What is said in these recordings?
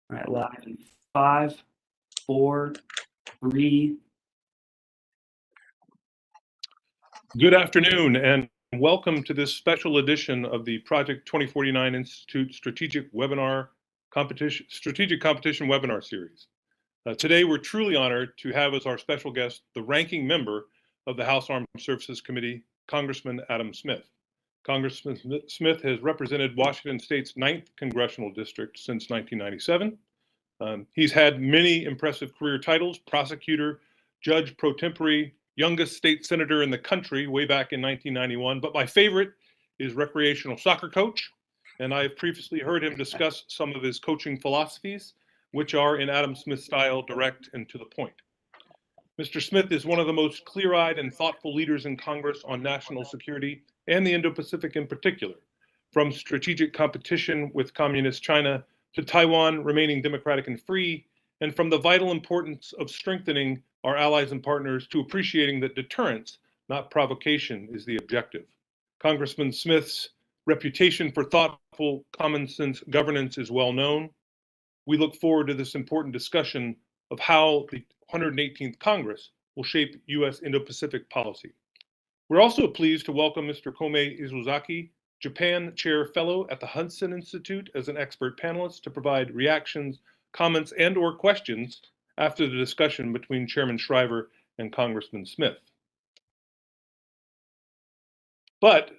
All right, live in 5, 4, 3. Good afternoon and welcome to this special edition of the Project 2049 Institute Strategic Competition Webinar Series. Today, we're truly honored to have as our special guest the ranking member of the House Armed Services Committee, Congressman Adam Smith. Congressman Smith has represented Washington State's 9th Congressional District since 1997. He's had many impressive career titles: prosecutor, judge pro tempore, youngest state senator in the country way back in 1991. But my favorite is recreational soccer coach. And I have previously heard him discuss some of his coaching philosophies, which are in Adam Smith style, direct and to the point. Mr. Smith is one of the most clear-eyed and thoughtful leaders in Congress on national security and the Indo-Pacific in particular, from strategic competition with communist China to Taiwan remaining democratic and free, and from the vital importance of strengthening our allies and partners to appreciating that deterrence, not provocation, is the objective. Congressman Smith's reputation for thoughtful, common sense governance is well known. We look forward to this important discussion of how the 118th Congress will shape U.S. Indo-Pacific policy. We're also pleased to welcome Mr. Komei Izuzaki, Japan Chair Fellow at the Hudson Institute, as an expert panelist to provide reactions, comments, and/or questions after the discussion between Chairman Schriver and Congressman Smith. But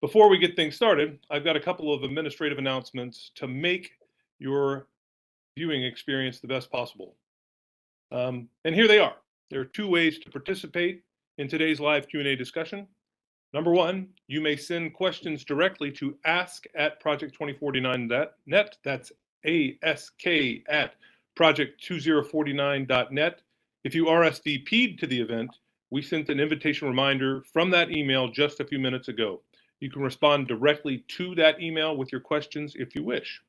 before we get things started, I've got a couple of administrative announcements to make your viewing experience the best possible. And here they are. There are 2 ways to participate in today's live Q&A discussion. Number 1, you may send questions directly to ask@project2049.net. That's ask@project2049.net. If you RSVP'd to the event, we sent an invitation reminder from that email just a few minutes ago. You can respond directly to that email with your questions if you wish.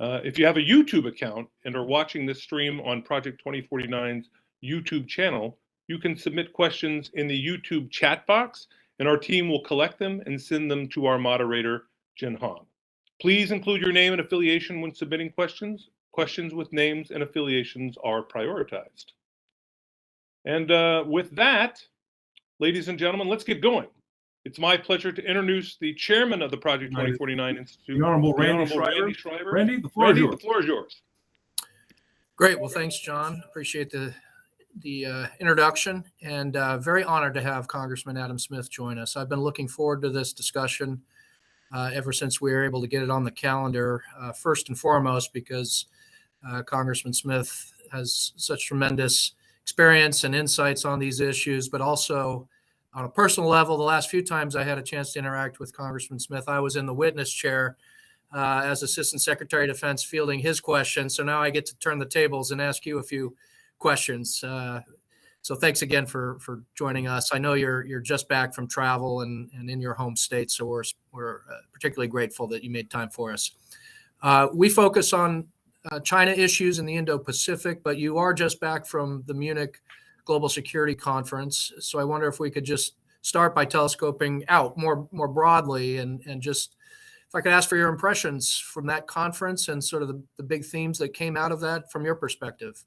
If you have a YouTube account and are watching this stream on Project 2049's YouTube channel, you can submit questions in the YouTube chat box, and our team will collect them and send them to our moderator, Jen Hong. Please include your name and affiliation when submitting questions. Questions with names and affiliations are prioritized. And with that, ladies and gentlemen, let's get going. It's my pleasure to introduce the chairman of the Project 2049 Institute, the Honorable Randy Schriver. Randy, the floor is yours. Great. Well, thanks, John. Appreciate the introduction, and very honored to have Congressman Adam Smith join us. I've been looking forward to this discussion ever since we were able to get it on the calendar, first and foremost because Congressman Smith has such tremendous experience and insights on these issues, but also on a personal level, the last few times I had a chance to interact with Congressman Smith, I was in the witness chair as Assistant Secretary of Defense fielding his questions. So now I get to turn the tables and ask you a few questions. So thanks again for joining us. I know you're just back from travel and in your home state, so we're particularly grateful that you made time for us. We focus on China issues in the Indo-Pacific, but you are just back from the Munich Global Security Conference. So I wonder if we could just start by telescoping out more broadly and just if I could ask for your impressions from that conference and sort of the big themes that came out of that from your perspective.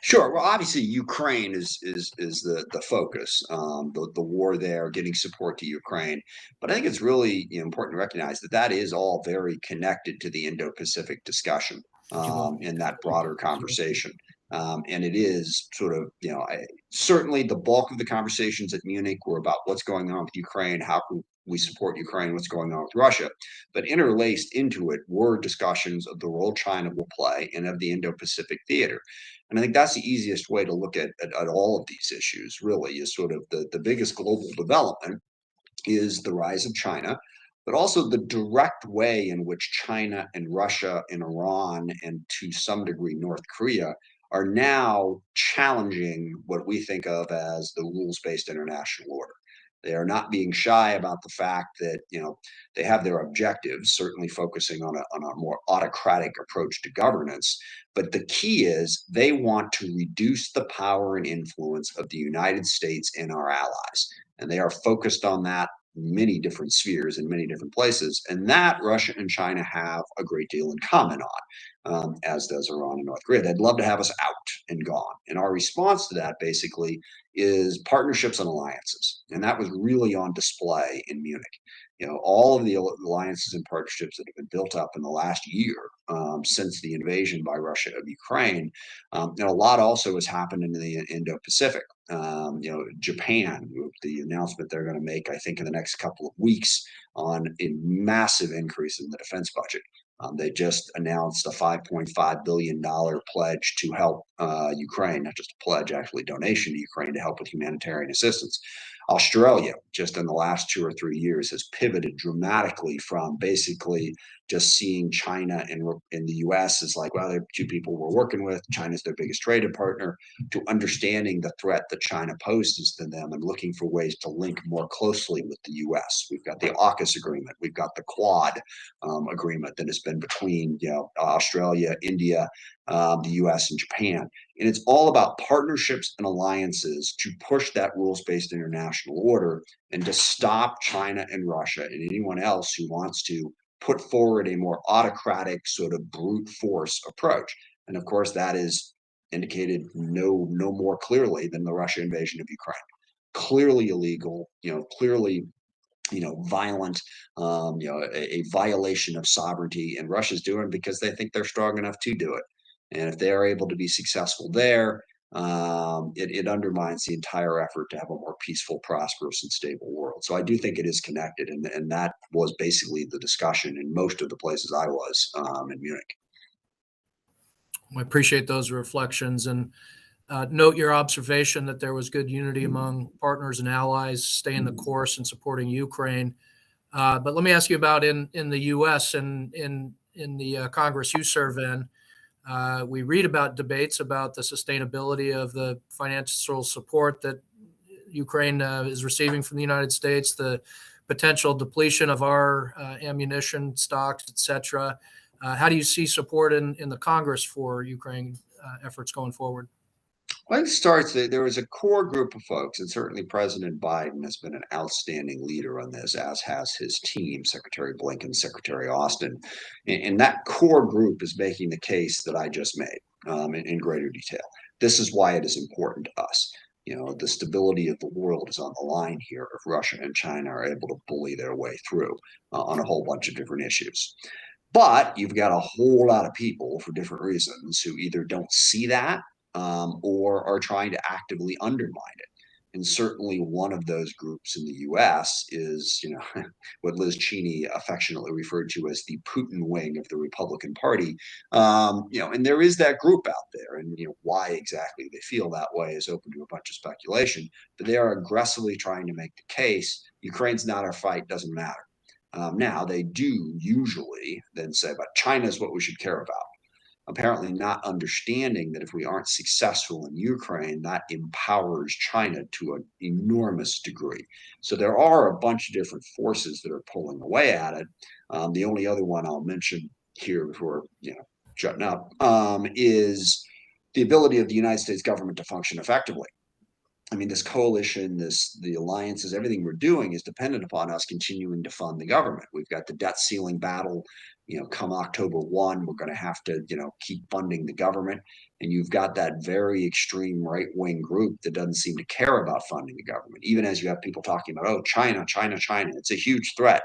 Sure. Well, obviously, Ukraine is the focus, the war there, getting support to Ukraine. But I think it's really important to recognize that is all very connected to the Indo-Pacific discussion in that broader conversation. And it is sort of, certainly the bulk of the conversations at Munich were about what's going on with Ukraine, how can we support Ukraine, what's going on with Russia. But interlaced into it were discussions of the role China will play and of the Indo-Pacific theater. And I think that's the easiest way to look at all of these issues, really, is sort of the biggest global development is the rise of China, but also the direct way in which China and Russia and Iran and to some degree North Korea are now challenging what we think of as the rules-based international order. They are not being shy about the fact that they have their objectives, certainly focusing on a more autocratic approach to governance. But the key is they want to reduce the power and influence of the United States and our allies. And they are focused on that many different spheres in many different places, and that Russia and China have a great deal in common on, as does Iran and North Korea. They'd love to have us out and gone. And our response to that basically is partnerships and alliances. And that was really on display in Munich. All of the alliances and partnerships that have been built up in the last year since the invasion by Russia of Ukraine, and a lot also has happened in the Indo-Pacific. Japan, the announcement they're going to make, I think, in the next couple of weeks on a massive increase in the defense budget. They just announced a $5.5 billion pledge to help Ukraine, not just a pledge, actually donation to Ukraine to help with humanitarian assistance. Australia, just in the last 2 or 3 years, has pivoted dramatically from basically just seeing China and the US as like, well, they're two people we're working with. China's their biggest trading partner, to understanding the threat that China poses to them and looking for ways to link more closely with the US. We've got the AUKUS agreement. We've got the Quad agreement that has been between Australia, India, the US, and Japan. And it's all about partnerships and alliances to push that rules-based international order and to stop China and Russia and anyone else who wants to put forward a more autocratic sort of brute force approach. And of course, that is indicated no more clearly than the Russia invasion of Ukraine. Clearly illegal, clearly violent, a violation of sovereignty, and Russia's doing it because they think they're strong enough to do it. And if they are able to be successful there, it undermines the entire effort to have a more peaceful, prosperous, and stable world. So I do think it is connected, and that was basically the discussion in most of the places I was in Munich. I appreciate those reflections, and note your observation that there was good unity among partners and allies staying the course and supporting Ukraine. But let me ask you about in the U.S. and in the Congress you serve in. We read about debates about the sustainability of the financial support that Ukraine is receiving from the United States, the potential depletion of our ammunition stocks, et cetera. How do you see support in the Congress for Ukraine efforts going forward? Well, it starts that there was a core group of folks, and certainly President Biden has been an outstanding leader on this, as has his team, Secretary Blinken, Secretary Austin. And that core group is making the case that I just made in greater detail. This is why it is important to us. The stability of the world is on the line here if Russia and China are able to bully their way through on a whole bunch of different issues. But you've got a whole lot of people for different reasons who either don't see that or are trying to actively undermine it. And certainly one of those groups in the U.S. is, what Liz Cheney affectionately referred to as the Putin wing of the Republican Party. And there is that group out there, and why exactly they feel that way is open to a bunch of speculation. But they are aggressively trying to make the case Ukraine's not our fight, doesn't matter. Now they do usually then say, but China is what we should care about. Apparently not understanding that if we aren't successful in Ukraine, that empowers China to an enormous degree. So there are a bunch of different forces that are pulling away at it. The only other one I'll mention here before shutting up is the ability of the United States government to function effectively. I mean, this coalition, the alliances, everything we're doing is dependent upon us continuing to fund the government. We've got the debt ceiling battle. Come October 1, we're going to have to, keep funding the government. And you've got that very extreme right-wing group that doesn't seem to care about funding the government, even as you have people talking about, oh, China, China, China. It's a huge threat.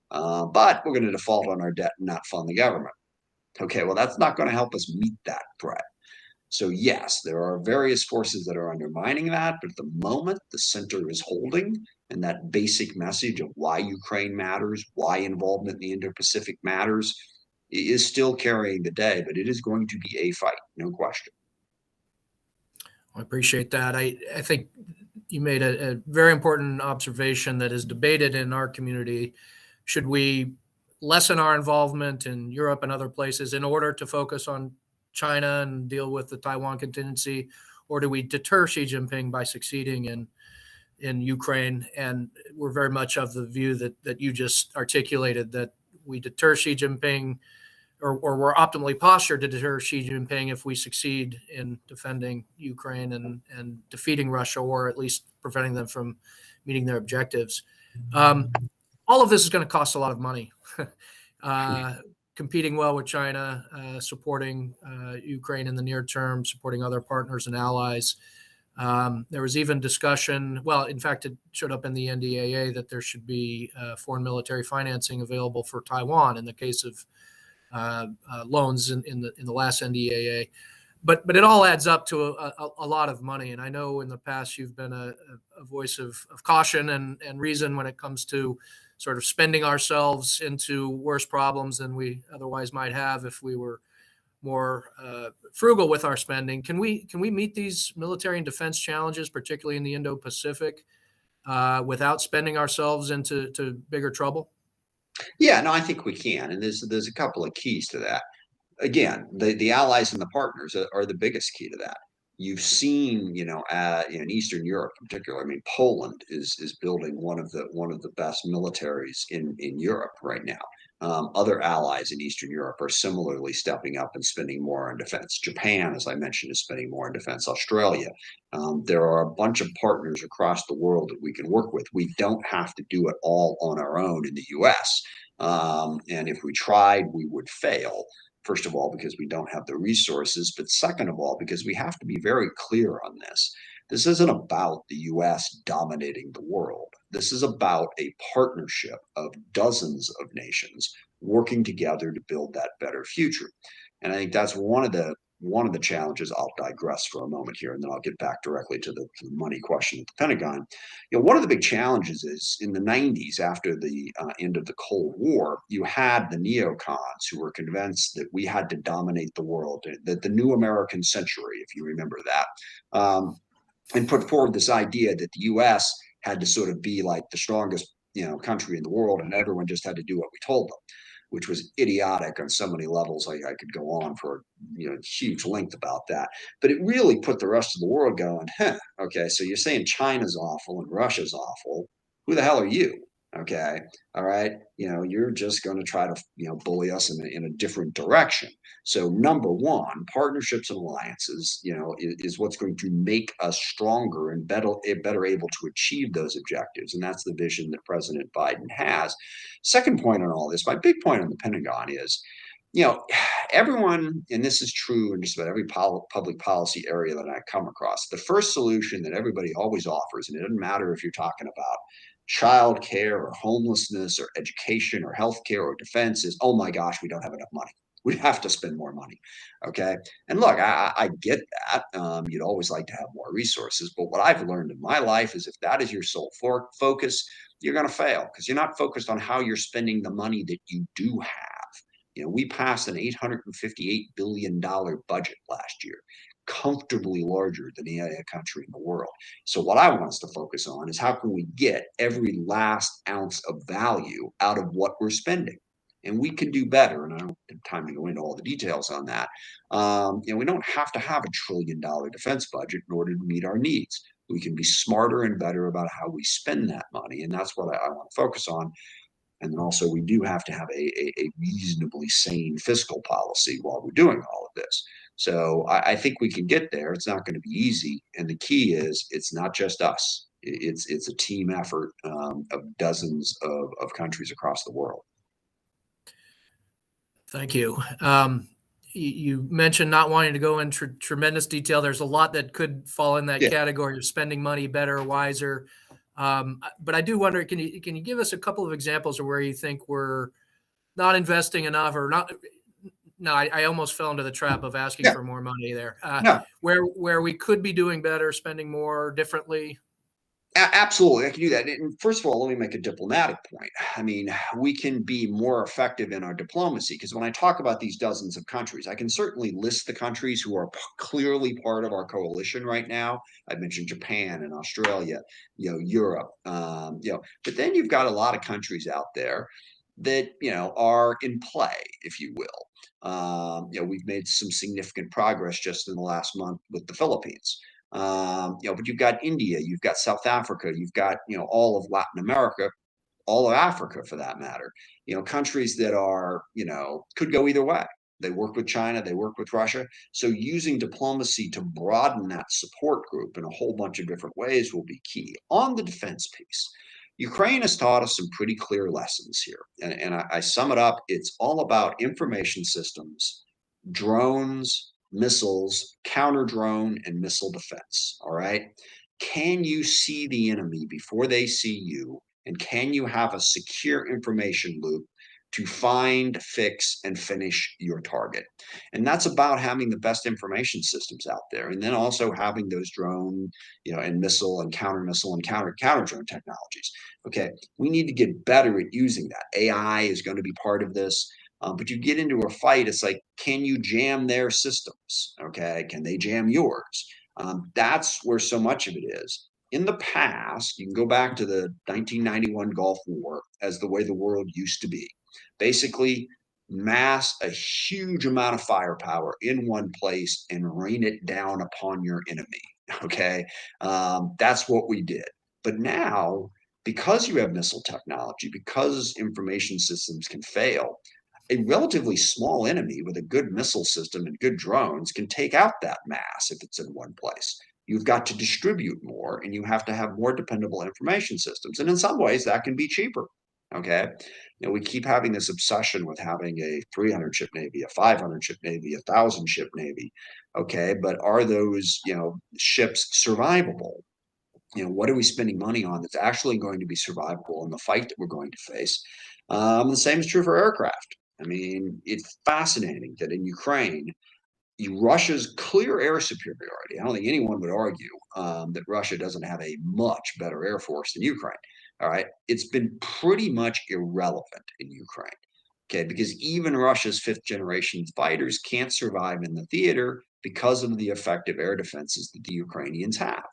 But we're going to default on our debt and not fund the government. Okay, well, that's not going to help us meet that threat. So yes, there are various forces that are undermining that, but at the moment the center is holding, and that basic message of why Ukraine matters, why involvement in the Indo-Pacific matters, is still carrying the day, but it is going to be a fight, no question. I appreciate that. I think you made a very important observation that is debated in our community. Should we lessen our involvement in Europe and other places in order to focus on China and deal with the Taiwan contingency, or do we deter Xi Jinping by succeeding in Ukraine? And we're very much of the view that you just articulated, that we deter Xi Jinping, or we're optimally postured to deter Xi Jinping if we succeed in defending Ukraine and defeating Russia, or at least preventing them from meeting their objectives. All of this is going to cost a lot of money. Competing well with China, supporting Ukraine in the near term, supporting other partners and allies. There was even discussion, well, in fact, it showed up in the NDAA that there should be foreign military financing available for Taiwan in the case of loans in the last NDAA. But it all adds up to a lot of money. And I know in the past you've been a voice of caution and reason when it comes to sort of spending ourselves into worse problems than we otherwise might have if we were more frugal with our spending. Can we meet these military and defense challenges, particularly in the Indo-Pacific, without spending ourselves into bigger trouble? Yeah, no, I think we can. And there's a couple of keys to that. Again, the allies and the partners are the biggest key to that. You've seen, in Eastern Europe in particular. I mean, Poland is building one of the best militaries in Europe right now. Other allies in Eastern Europe are similarly stepping up and spending more on defense. Japan, as I mentioned, is spending more on defense. Australia. There are a bunch of partners across the world that we can work with. We don't have to do it all on our own in the U.S. And if we tried, we would fail. First of all, because we don't have the resources, but second of all, because we have to be very clear on this. This isn't about the U.S. dominating the world. This is about a partnership of dozens of nations working together to build that better future. And I think that's one of the challenges. I'll digress for a moment here, and then I'll get back directly to the money question at the Pentagon. One of the big challenges is in the 90s, after the end of the Cold War, you had the neocons who were convinced that we had to dominate the world, that the new American century, if you remember that, and put forward this idea that the U.S. had to sort of be like the strongest, country in the world, and everyone just had to do what we told them, which was idiotic on so many levels. I could go on for huge length about that, but it really put the rest of the world going, okay, so you're saying China's awful and Russia's awful. Who the hell are you? Okay, all right, you're just going to try to bully us in a different direction. So number one, partnerships and alliances, is what's going to make us stronger and better able to achieve those objectives, and that's the vision that President Biden has. Second point on all this, my big point on the Pentagon is, everyone, and this is true in just about every public policy area that I come across, the first solution that everybody always offers, and it doesn't matter if you're talking about child care or homelessness or education or healthcare or defense, is, oh my gosh, we don't have enough money. We have to spend more money. Okay. And look, I get that. You'd always like to have more resources. But what I've learned in my life is if that is your sole focus, you're going to fail because you're not focused on how you're spending the money that you do have. We passed an $858 billion budget last year, comfortably larger than any other country in the world. So what I want us to focus on is how can we get every last ounce of value out of what we're spending? And we can do better. And I don't have time to go into all the details on that. We don't have to have $1 trillion defense budget in order to meet our needs. We can be smarter and better about how we spend that money. And that's what I want to focus on. And then also we do have to have a reasonably sane fiscal policy while we're doing all of this. So I think we can get there. It's not going to be easy. And the key is it's not just us. It's a team effort of dozens of countries across the world. Thank you. You mentioned not wanting to go into tremendous detail. There's a lot that could fall in that category of spending money better, wiser. But I do wonder, can you give us a couple of examples of where you think we're not investing enough or not? No, I almost fell into the trap of asking for more money there. Where we could be doing better, spending more differently. Absolutely, I can do that. And first of all, let me make a diplomatic point. I mean, we can be more effective in our diplomacy because when I talk about these dozens of countries, I can certainly list the countries who are clearly part of our coalition right now. I've mentioned Japan and Australia, Europe, but then you've got a lot of countries out there that, are in play, if you will. We've made some significant progress just in the last month with the Philippines. But you've got India, you've got South Africa, you've got, all of Latin America, all of Africa for that matter, countries that are, could go either way. They work with China, they work with Russia. So using diplomacy to broaden that support group in a whole bunch of different ways will be key. On the defense piece, Ukraine has taught us some pretty clear lessons here. And I sum it up. It's all about information systems, drones, missiles, counter drone, and missile defense. All right. Can you see the enemy before they see you? And can you have a secure information loop to find, fix, and finish your target? And that's about having the best information systems out there. And then also having those drone, and missile and counter missile and counter drone technologies. Okay. We need to get better at using that. AI is going to be part of this. But you get into a fight, it's like, can you jam their systems? Okay. Can they jam yours? That's where so much of it is. In the past, you can go back to the 1991 Gulf War as the way the world used to be. Basically, mass a huge amount of firepower in one place and rain it down upon your enemy. Okay. That's what we did. But now, because you have missile technology, because information systems can fail, a relatively small enemy with a good missile system and good drones can take out that mass if it's in one place. You've got to distribute more, and you have to have more dependable information systems. And in some ways, that can be cheaper. Okay. We keep having this obsession with having a 300 ship Navy, a 500 ship Navy, a 1,000 ship Navy. Okay. But are those, ships survivable? What are we spending money on that's actually going to be survivable in the fight that we're going to face? The same is true for aircraft. I mean, it's fascinating that in Ukraine, Russia's clear air superiority. I don't think anyone would argue that Russia doesn't have a much better air force than Ukraine. All right. It's been pretty much irrelevant in Ukraine. Okay. Because even Russia's fifth generation fighters can't survive in the theater because of the effective air defenses that the Ukrainians have.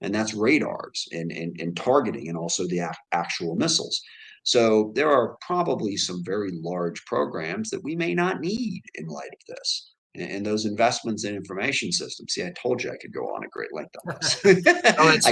And that's radars and targeting, and also the actual missiles. So there are probably some very large programs that we may not need in light of this. And those investments in information systems. See, I told you I could go on a great length on this.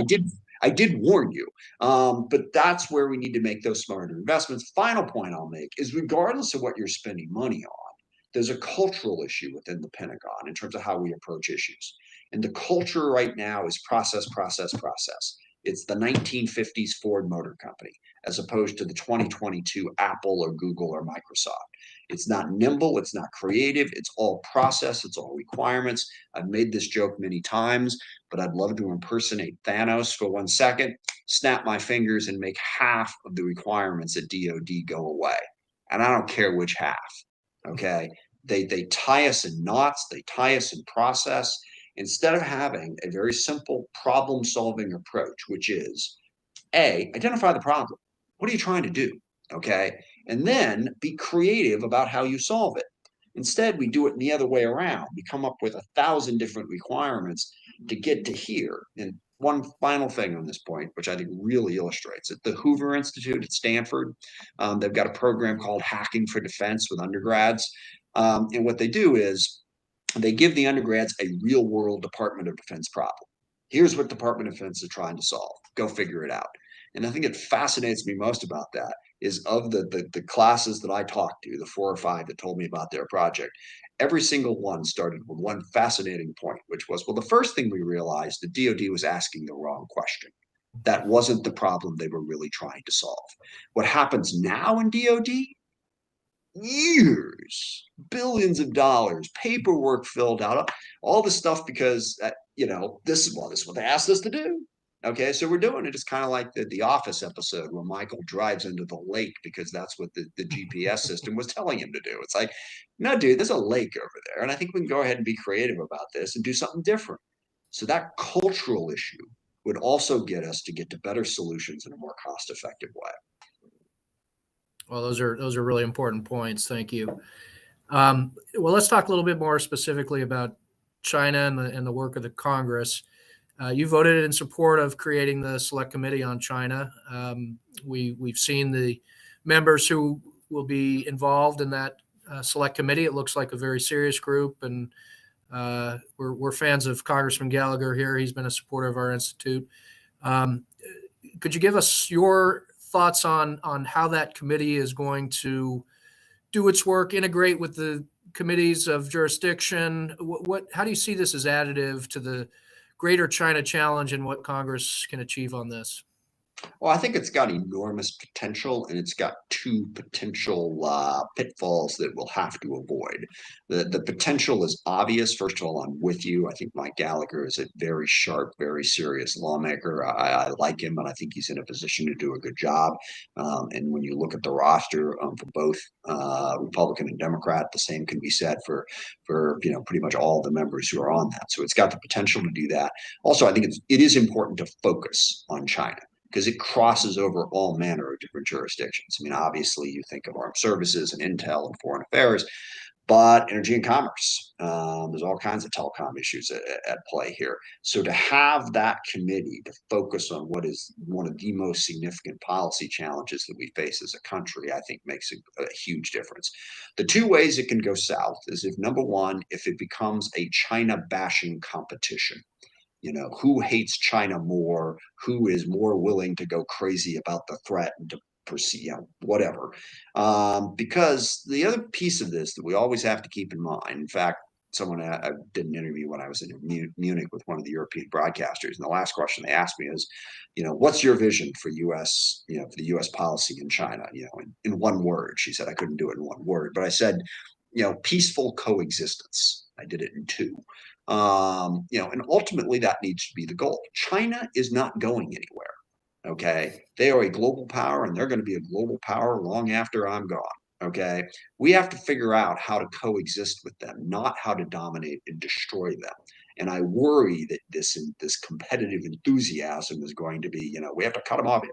I did warn you. But that's where we need to make those smarter investments. Final point I'll make is, regardless of what you're spending money on, there's a cultural issue within the Pentagon in terms of how we approach issues. And the culture right now is process, process, process. It's the 1950s Ford Motor Company, as opposed to the 2022 Apple or Google or Microsoft. It's not nimble. It's not creative. It's all process. It's all requirements. I've made this joke many times, but I'd love to impersonate Thanos for 1 second, snap my fingers, and make half of the requirements at DoD go away. And I don't care which half. Okay. They tie us in knots. They tie us in process, instead of having a very simple problem solving approach, which is identify the problem. What are you trying to do? Okay. And then be creative about how you solve it. Instead, we do it the other way around. We come up with 1,000 different requirements to get to here. And one final thing on this point, which I think really illustrates it, the Hoover Institute at Stanford, they've got a program called Hacking for Defense with undergrads. And what they do is they give the undergrads a real world Department of Defense problem. Here's what Department of Defense is trying to solve. Go figure it out. And I think it fascinates me most about that is, of the classes that I talked to, the 4 or 5 that told me about their project, every single one started with one fascinating point, which was, well, the first thing we realized, the DoD was asking the wrong question. That wasn't the problem they were really trying to solve. What happens now in DoD? Years, billions of dollars, paperwork filled out, all this stuff, because this is what they asked us to do. Okay, so we're doing it. It's kind of like the Office episode where Michael drives into the lake because that's what the GPS system was telling him to do. It's like, no, dude, there's a lake over there, and I think we can go ahead and be creative about this and do something different. So that cultural issue would also get us to get to better solutions in a more cost-effective way. Well, those are really important points. Thank you. Well, let's talk a little bit more specifically about China and the work of the Congress. You voted in support of creating the Select Committee on China. We've seen the members who will be involved in that Select Committee. It looks like a very serious group, and we're fans of Congressman Gallagher here. He's been a supporter of our institute. Could you give us your thoughts on how that committee is going to do its work, integrate with the committees of jurisdiction? How do you see this as additive to the greater China challenge and what Congress can achieve on this? Well, I think it's got enormous potential, and it's got two potential pitfalls that we'll have to avoid. The potential is obvious. First of all, I'm with you. I think Mike Gallagher is a very sharp, very serious lawmaker. I like him, and I think he's in a position to do a good job. And when you look at the roster for both Republican and Democrat, the same can be said for pretty much all the members who are on that. So it's got the potential to do that. Also, I think it is important to focus on China, because it crosses over all manner of different jurisdictions. I mean, obviously, you think of armed services and intel and foreign affairs, but energy and commerce. There's all kinds of telecom issues at play here. So to have that committee to focus on what is one of the most significant policy challenges that we face as a country, I think makes a huge difference. The two ways it can go south is if, number one, if it becomes a China bashing competition. Who hates China more, who is more willing to go crazy about the threat and to proceed, whatever. Because the other piece of this that we always have to keep in mind, in fact, I did an interview when I was in Munich with one of the European broadcasters, and the last question they asked me is, what's your vision for U.S., for the U.S. policy in China, in one word. She said I couldn't do it in one word, but I said, peaceful coexistence. I did it in two. And ultimately that needs to be the goal. China is not going anywhere. Okay. They are a global power, and they're going to be a global power long after I'm gone. Okay. We have to figure out how to coexist with them, not how to dominate and destroy them. And I worry that this competitive enthusiasm is going to be, we have to cut them off.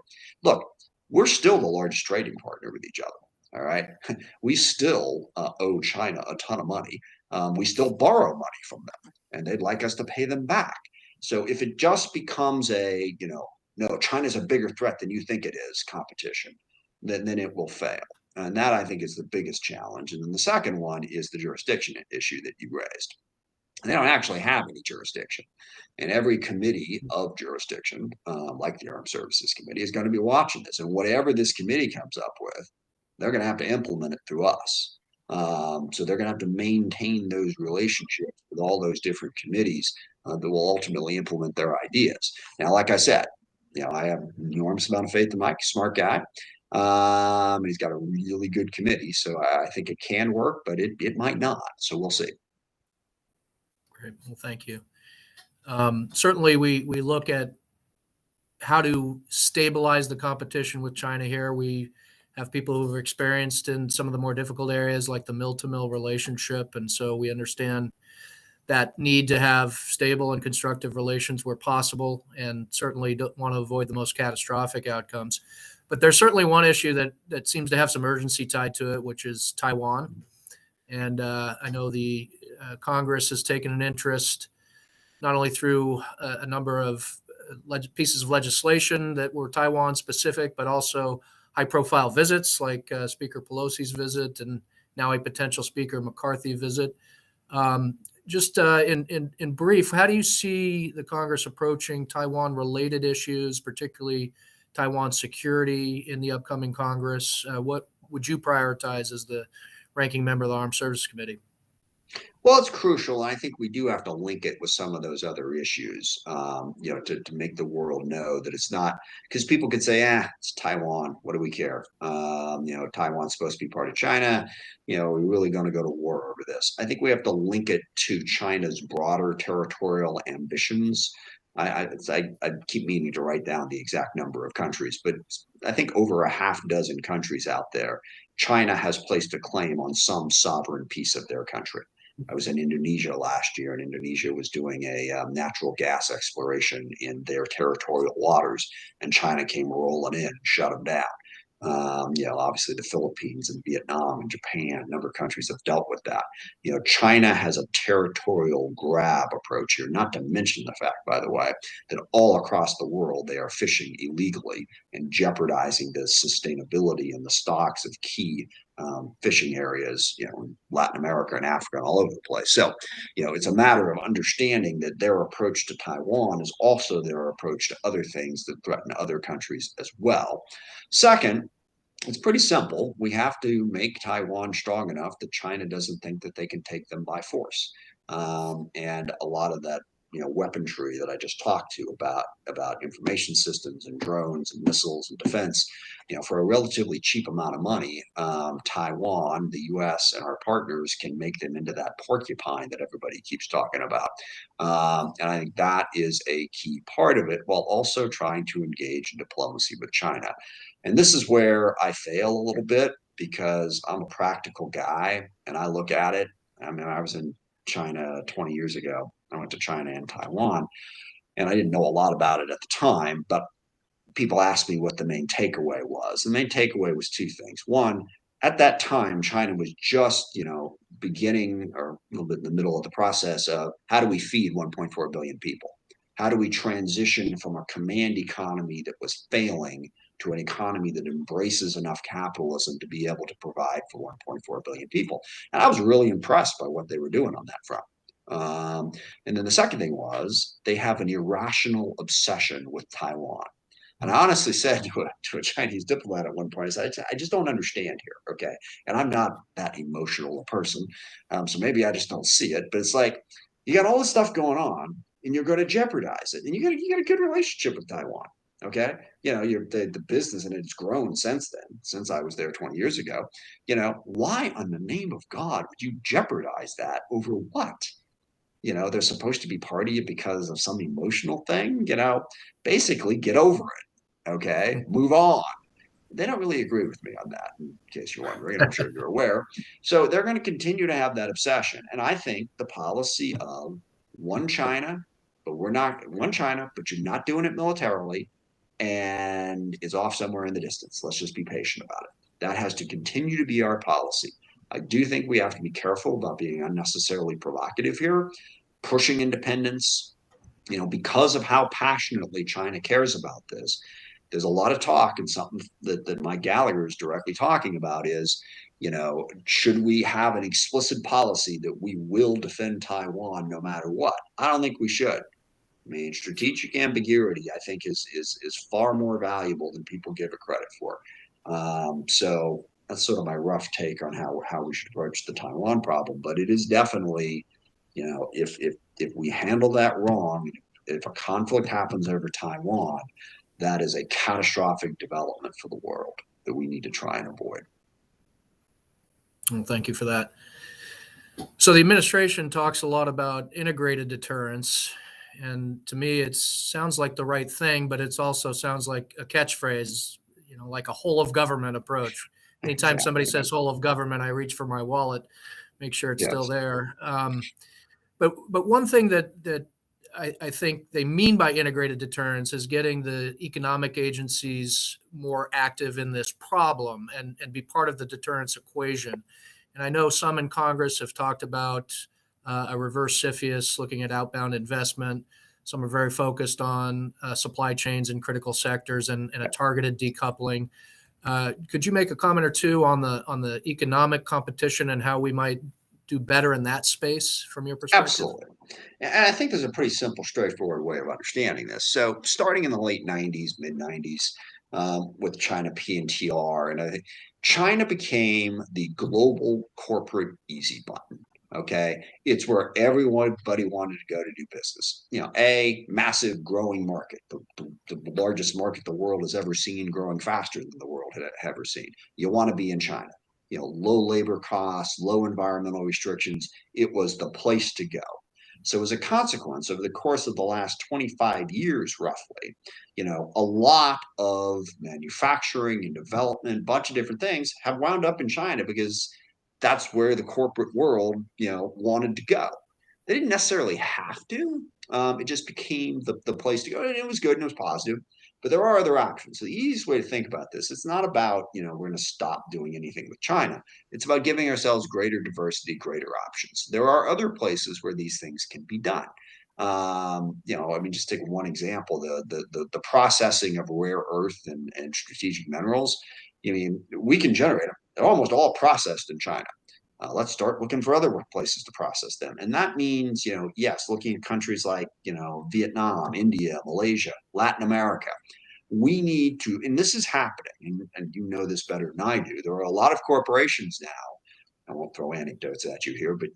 Look, we're still the largest trading partner with each other. All right. We still owe China a ton of money. We still borrow money from them, and they'd like us to pay them back. So if it just becomes no, China's a bigger threat than you think it is competition, then it will fail. And that, I think, is the biggest challenge. And then the second one is the jurisdiction issue that you raised. They don't actually have any jurisdiction. And every committee of jurisdiction, like the Armed Services Committee, is going to be watching this. And whatever this committee comes up with, they're going to have to implement it through us. So they're going to have to maintain those relationships with all those different committees that will ultimately implement their ideas. Now, like I said, I have an enormous amount of faith in Mike, smart guy. He's got a really good committee. So I think it can work, but it might not. So we'll see. Great. Well, thank you. Certainly, we look at how to stabilize the competition with China here. We have people who have experienced in some of the more difficult areas like the mill-to-mill relationship. And so we understand that need to have stable and constructive relations where possible, and certainly don't want to avoid the most catastrophic outcomes. But there's certainly one issue that seems to have some urgency tied to it, which is Taiwan. And I know the Congress has taken an interest not only through a number of pieces of legislation that were Taiwan specific, but also high-profile visits like Speaker Pelosi's visit and now a potential Speaker McCarthy visit. Just in brief, how do you see the Congress approaching Taiwan-related issues, particularly Taiwan security in the upcoming Congress? What would you prioritize as the ranking member of the Armed Services Committee? Well, it's crucial. I think we do have to link it with some of those other issues, to make the world know that it's not, because people could say, it's Taiwan. What do we care? Taiwan's supposed to be part of China. We're really going to go to war over this. I think we have to link it to China's broader territorial ambitions. I keep meaning to write down the exact number of countries, but I think over a half dozen countries out there, China has placed a claim on some sovereign piece of their country. I was in Indonesia last year, and Indonesia was doing a natural gas exploration in their territorial waters, and China came rolling in and shut them down. Obviously the Philippines and Vietnam and Japan, a number of countries have dealt with that. China has a territorial grab approach here, not to mention the fact, by the way, that all across the world they are fishing illegally and jeopardizing the sustainability and the stocks of key fishing areas, in Latin America and Africa and all over the place. So, it's a matter of understanding that their approach to Taiwan is also their approach to other things that threaten other countries as well. Second, it's pretty simple. We have to make Taiwan strong enough that China doesn't think that they can take them by force. And a lot of that weaponry that I just talked to about information systems and drones and missiles and defense, for a relatively cheap amount of money, Taiwan, the U.S. and our partners can make them into that porcupine that everybody keeps talking about. And I think that is a key part of it, while also trying to engage in diplomacy with China. And this is where I fail a little bit, because I'm a practical guy and I look at it. I mean, I was in China 20 years ago. I went to China and Taiwan, and I didn't know a lot about it at the time, but people asked me what the main takeaway was. The main takeaway was two things. One, at that time, China was just, beginning or a little bit in the middle of the process of how do we feed 1.4 billion people? How do we transition from a command economy that was failing to an economy that embraces enough capitalism to be able to provide for 1.4 billion people? And I was really impressed by what they were doing on that front. And then the second thing was they have an irrational obsession with Taiwan. And I honestly said to a Chinese diplomat at one point, I said, I just don't understand here, okay? And I'm not that emotional a person, so maybe I just don't see it. But it's like, you got all this stuff going on, and you're going to jeopardize it. And you got a good relationship with Taiwan, okay? The business, and it's grown since then, since I was there 20 years ago. Why on the name of God would you jeopardize that over what? They're supposed to be part of you because of some emotional thing, basically get over it. Okay, move on. They don't really agree with me on that, in case you're wondering, and I'm sure you're aware. So they're going to continue to have that obsession. And I think the policy of one China, but you're not doing it militarily, and it's off somewhere in the distance. Let's just be patient about it. That has to continue to be our policy. I do think we have to be careful about being unnecessarily provocative here, pushing independence, because of how passionately China cares about this. There's a lot of talk, and something that Mike Gallagher is directly talking about is, should we have an explicit policy that we will defend Taiwan no matter what? I don't think we should. I mean, strategic ambiguity, I think, is far more valuable than people give it credit for. So that's sort of my rough take on how we should approach the Taiwan problem. But it is definitely, if we handle that wrong, if a conflict happens over Taiwan, that is a catastrophic development for the world that we need to try and avoid. Well, thank you for that. So the administration talks a lot about integrated deterrence. And to me, it sounds like the right thing, but it also sounds like a catchphrase, like a whole of government approach. Anytime somebody says whole of government, I reach for my wallet, make sure it's still there. But one thing that I think they mean by integrated deterrence is getting the economic agencies more active in this problem and be part of the deterrence equation. And I know some in Congress have talked about a reverse CFIUS, looking at outbound investment. Some are very focused on supply chains in critical sectors and a targeted decoupling. Could you make a comment or two on the economic competition and how we might do better in that space from your perspective? Absolutely. And I think there's a pretty simple, straightforward way of understanding this. So starting in the late 90s, mid 90s, with China PNTR, and I think China became the global corporate easy button. Okay. It's where everybody wanted to go to do business. A massive growing market, the largest market the world has ever seen, growing faster than the world had ever seen. You want to be in China. Low labor costs, low environmental restrictions. It was the place to go. So as a consequence, over the course of the last 25 years, roughly, a lot of manufacturing and development, a bunch of different things have wound up in China because that's where the corporate world, wanted to go. They didn't necessarily have to. It just became the place to go. And it was good and it was positive. But there are other options. So the easiest way to think about this, it's not about, we're going to stop doing anything with China. It's about giving ourselves greater diversity, greater options. There are other places where these things can be done. Just take one example, the processing of rare earth and strategic minerals. We can generate them. They're almost all processed in China. Let's start looking for other places to process them. And that means, yes, looking at countries like, Vietnam, India, Malaysia, Latin America. We need to, and this is happening, and you know this better than I do. There are a lot of corporations I won't throw anecdotes at you here, but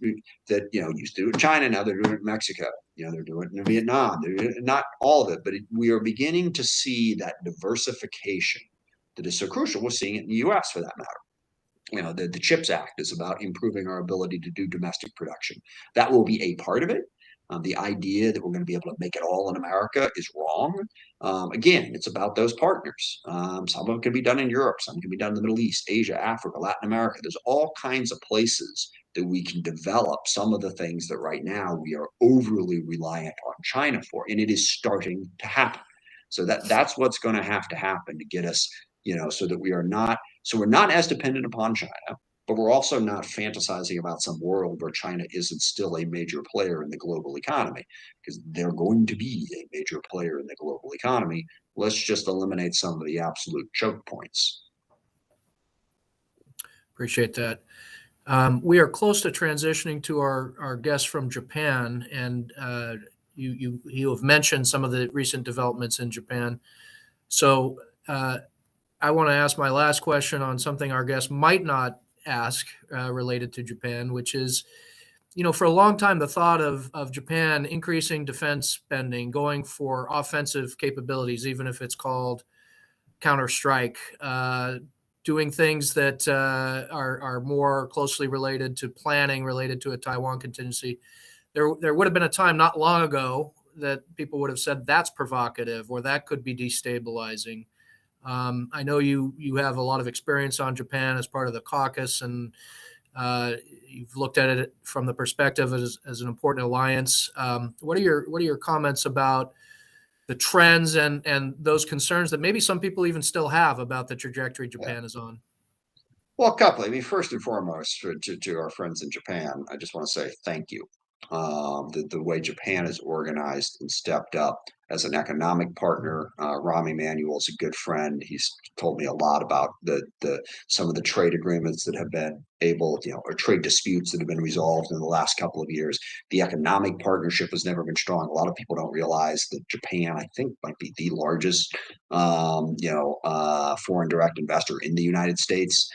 that, used to do it in China, now they're doing it in Mexico. They're doing it in Vietnam. Not all of it, but we are beginning to see that diversification that is so crucial. We're seeing it in the U.S. for that matter. The CHIPS Act is about improving our ability to do domestic production. That will be a part of it. The idea that we're going to be able to make it all in America is wrong. Again, it's about those partners. Some of them can be done in Europe, some can be done in the Middle East, Asia, Africa, Latin America. There's all kinds of places that we can develop some of the things that right now we are overly reliant on China for, and it is starting to happen. So that's what's going to happen to get us, so that we're not as dependent upon China. But we're also not fantasizing about some world where China isn't still a major player in the global economy, because they're going to be a major player in the global economy. Let's just eliminate some of the absolute choke points. Appreciate that. We are close to transitioning to our guest from Japan, and you have mentioned some of the recent developments in Japan. So I want to ask my last question on something our guest might not ask related to Japan, which is, for a long time, the thought of Japan increasing defense spending, going for offensive capabilities, even if it's called counterstrike, doing things that are more closely related to planning, related to a Taiwan contingency. There would have been a time not long ago that people would have said that's provocative or that could be destabilizing. I know you have a lot of experience on Japan as part of the caucus, and you've looked at it from the perspective as an important alliance. What are your comments about the trends and those concerns that maybe some people even still have about the trajectory Japan is on? Well, a couple. First and foremost, to our friends in Japan, I just want to say thank you. The way Japan is organized and stepped up as an economic partner. Rahm Emanuel is a good friend. He's told me a lot about some of the trade agreements that have been or trade disputes that have been resolved in the last couple of years. The economic partnership has never been strong. A lot of people don't realize that Japan, I think, might be the largest, foreign direct investor in the United States.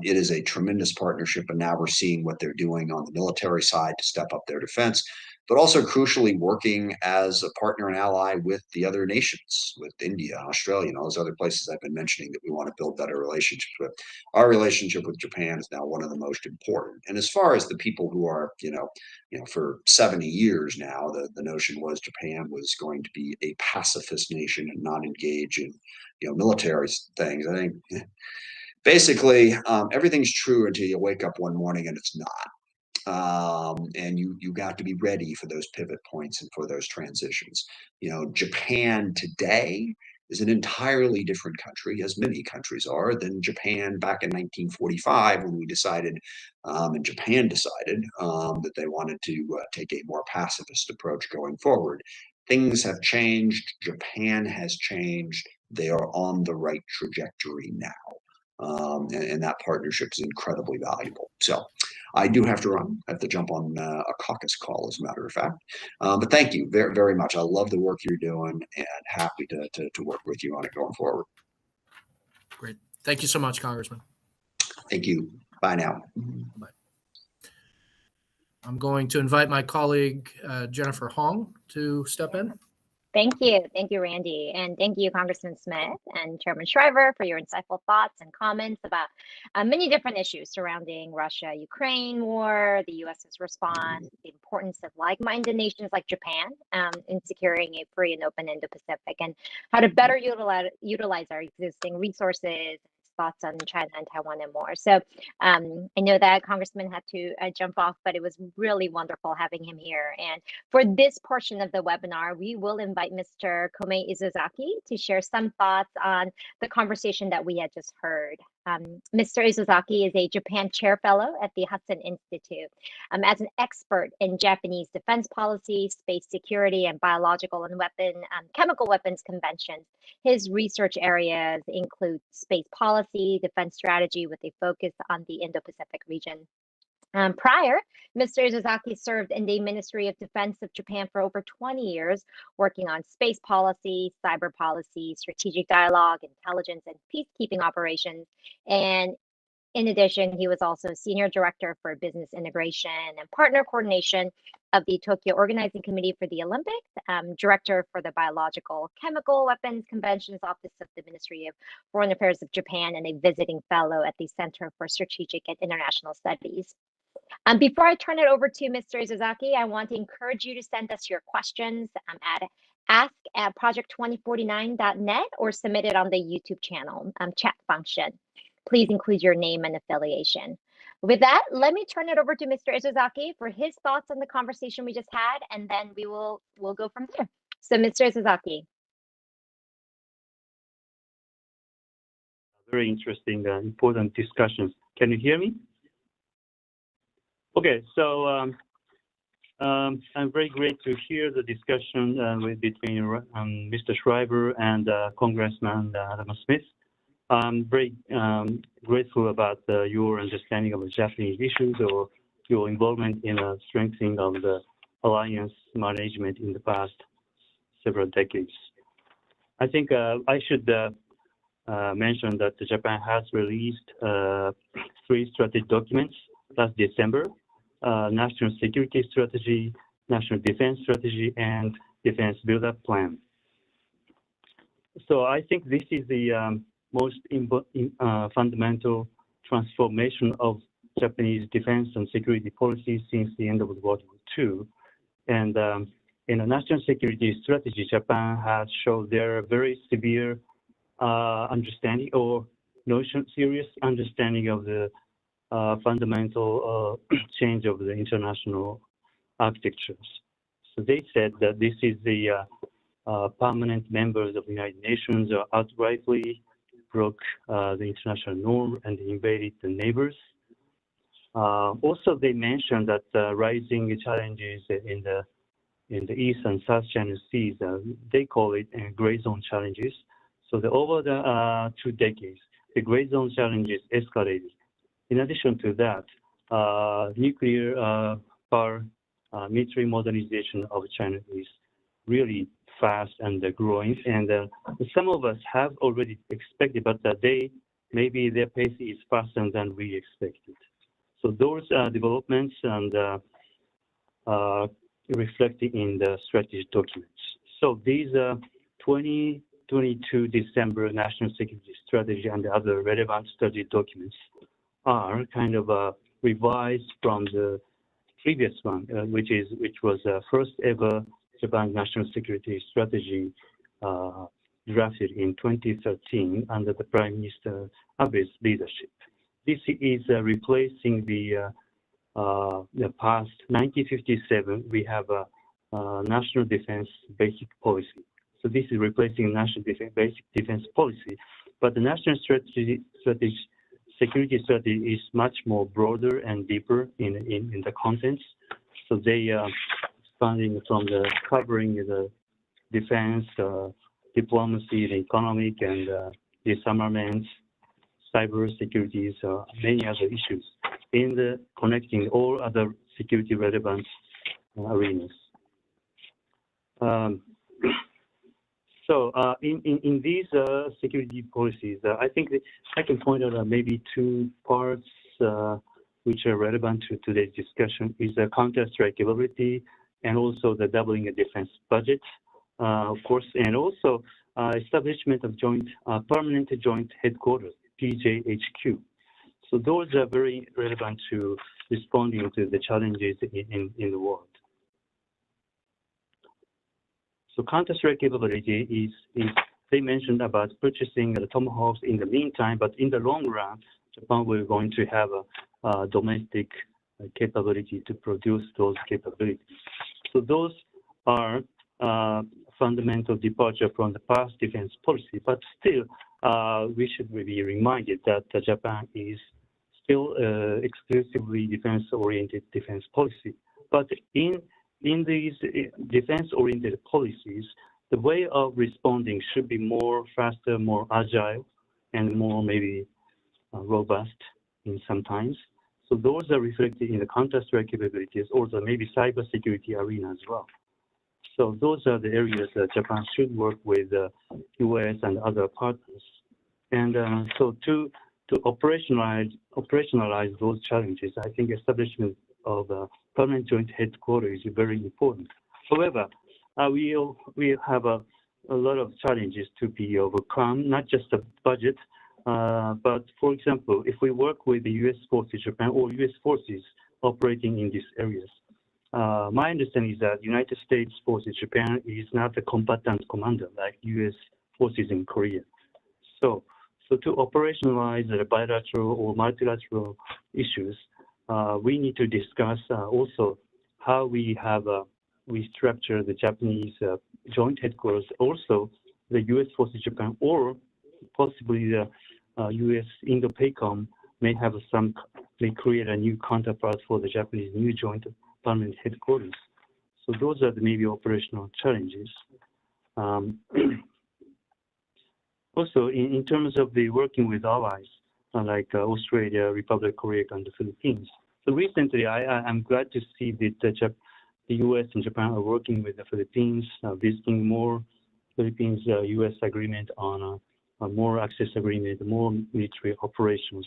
It is a tremendous partnership, and now we're seeing what they're doing on the military side to step up their defense, but also crucially working as a partner and ally with the other nations, with India, Australia, and all those other places I've been mentioning that we want to build better relationships with. Our relationship with Japan is now one of the most important. And as far as the people who are, for 70 years now, the notion was Japan was going to be a pacifist nation and not engage in, military things. I think basically, everything's true until you wake up one morning and it's not. And you got to be ready for those pivot points and for those transitions. Japan today is an entirely different country, as many countries are, than Japan back in 1945 when we decided, and Japan decided, that they wanted to take a more pacifist approach going forward. Things have changed. Japan has changed. They are on the right trajectory now. And that partnership is incredibly valuable. So I do have to run. I have to jump on a caucus call, as a matter of fact. But thank you very, very much. I love the work you're doing, and happy to work with you on it going forward. Great. Thank you so much, Congressman. Thank you. Bye now. Bye. I'm going to invite my colleague, Jennifer Hong, to step in. Thank you. Thank you, Randy. And thank you, Congressman Smith and Chairman Schriver, for your insightful thoughts and comments about many different issues surrounding Russia-Ukraine war, the U.S.'s response, the importance of like-minded nations like Japan in securing a free and open Indo-Pacific, and how to better utilize our existing resources, thoughts on China and Taiwan and more. So I know that Congressman had to jump off, but it was really wonderful having him here. And for this portion of the webinar, we will invite Mr. Komei Izuzaki to share some thoughts on the conversation that we had just heard. Mr. Izuzaki is a Japan Chair Fellow at the Hudson Institute. As an expert in Japanese defense policy, space security, and biological and chemical weapons conventions, his research areas include space policy, defense strategy with a focus on the Indo-Pacific region. Prior, Mr. Izuzaki served in the Ministry of Defense of Japan for over 20 years, working on space policy, cyber policy, strategic dialogue, intelligence, and peacekeeping operations. And In addition, he was also Senior Director for Business Integration and Partner Coordination of the Tokyo Organizing Committee for the Olympics, Director for the Biological Chemical Weapons Conventions Office of the Ministry of Foreign Affairs of Japan, and a visiting fellow at the Center for Strategic and International Studies. Before I turn it over to Mr. Izuzaki, I want to encourage you to send us your questions at ask@project2049.net or submit it on the YouTube channel chat function. Please include your name and affiliation. With that, let me turn it over to Mr. Izuzaki for his thoughts on the conversation we just had, and then we'll go from there. So, Mr. Izuzaki. Very interesting, important discussions. Can you hear me? Okay, so I'm very great to hear the discussion between Mr. Schriver and Congressman Adam Smith. I'm very grateful about your understanding of the Japanese issues or your involvement in strengthening of the alliance management in the past several decades. I think I should mention that Japan has released 3 strategic documents last December: National Security Strategy, National Defense Strategy, and Defense Build-Up Plan. So I think this is the most fundamental transformation of Japanese defense and security policy since the end of World War II. And in the national security strategy, Japan has shown their very severe understanding or serious understanding of the fundamental change of the international architectures. So they said that this is the permanent members of the United Nations outrightly broke the international norm and invaded the neighbors. Also, they mentioned that rising challenges in the East and South China Seas, they call it gray zone challenges. So over the 2 decades, the gray zone challenges escalated. In addition to that, nuclear power military modernization of China is really fast and growing. And some of us have already expected, but maybe their pace is faster than we expected. So those developments and reflected in the strategy documents. So these 2022 December National Security Strategy and the other relevant strategy documents are kind of revised from the previous one, which was first ever Japan National Security Strategy drafted in 2013 under the Prime Minister Abe's leadership. This is replacing the past 1957. We have a National Defense Basic Policy. So this is replacing National Basic Defense Policy, but the National Security Strategy is much more broader and deeper in the contents. So they are expanding from the covering the defense, diplomacy, the economic and disarmament, cyber securities, many other issues in the connecting all other security relevant arenas. So in these security policies, I think that I can point out maybe 2 parts which are relevant to today's discussion is the counter-strike capability and also the doubling of defense budget, of course, and also establishment of permanent joint headquarters, PJHQ. So those are very relevant to responding to the challenges in the world. So counter-strike capability is they mentioned about purchasing the Tomahawks in the meantime, but in the long run, Japan will going to have a domestic capability to produce those capabilities. So those are fundamental departure from the past defense policy, but still we should be reminded that Japan is still exclusively defense-oriented defense policy. But in these defense-oriented policies, the way of responding should be more faster, more agile, and more maybe robust in some times. So those are reflected in the counter-strike capabilities, or the maybe cybersecurity arena as well. So those are the areas that Japan should work with US and other partners. And so to to operationalize those challenges, I think establishment of a permanent joint headquarters is very important. However, we have a lot of challenges to be overcome, not just the budget, but for example, if we work with the U.S. forces, Japan, or U.S. forces operating in these areas, my understanding is that United States forces, Japan, is not a combatant commander like U.S. forces in Korea. So to operationalize the bilateral or multilateral issues, we need to discuss also how we structure the Japanese joint headquarters, also the U.S. forces, Japan, or possibly the U.S. Indo-Pacific may create a new counterpart for the Japanese new joint permanent headquarters. So those are the maybe operational challenges. Also, in terms of the working with allies like Australia, Republic of Korea, and the Philippines. So recently, I'm glad to see that the U.S. and Japan are working with the Philippines, visiting more Philippines-U.S. agreement on more access agreement, more military operations,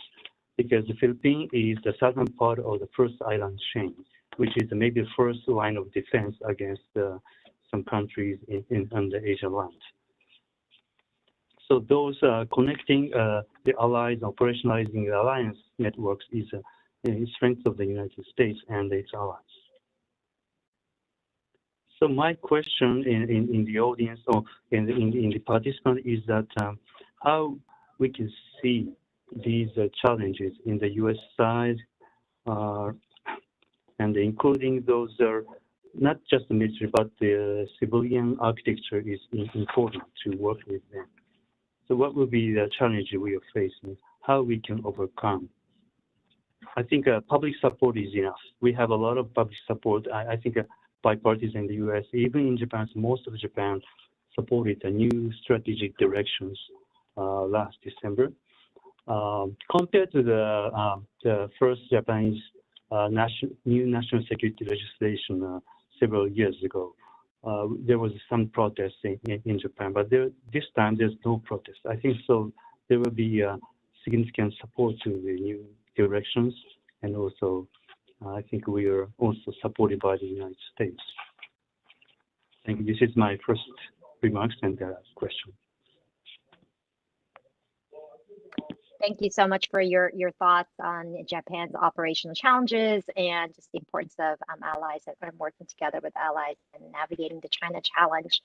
because the Philippines is the southern part of the first island chain, which is maybe the first line of defense against some countries on the Asian land. So those connecting the allies, operationalizing the alliance networks is a strength of the United States and its allies. So my question in the audience or in the participant is that how we can see these challenges in the U.S. side, and including those are not just the military, but the civilian architecture is important to work with them. So what will be the challenge we are facing? How we can overcome? I think public support is enough. We have a lot of public support. I think bipartisan in the U.S., even in Japan, most of Japan supported the new strategic directions last December. Compared to the first Japanese new national security legislation several years ago, there was some protest in Japan, but this time there's no protest. I think so there will be significant support to the new directions, and also I think we are also supported by the United States. Thank you. This is my first remarks and question. Thank you so much for your thoughts on Japan's operational challenges and just the importance of allies and working together with allies and navigating the China challenge.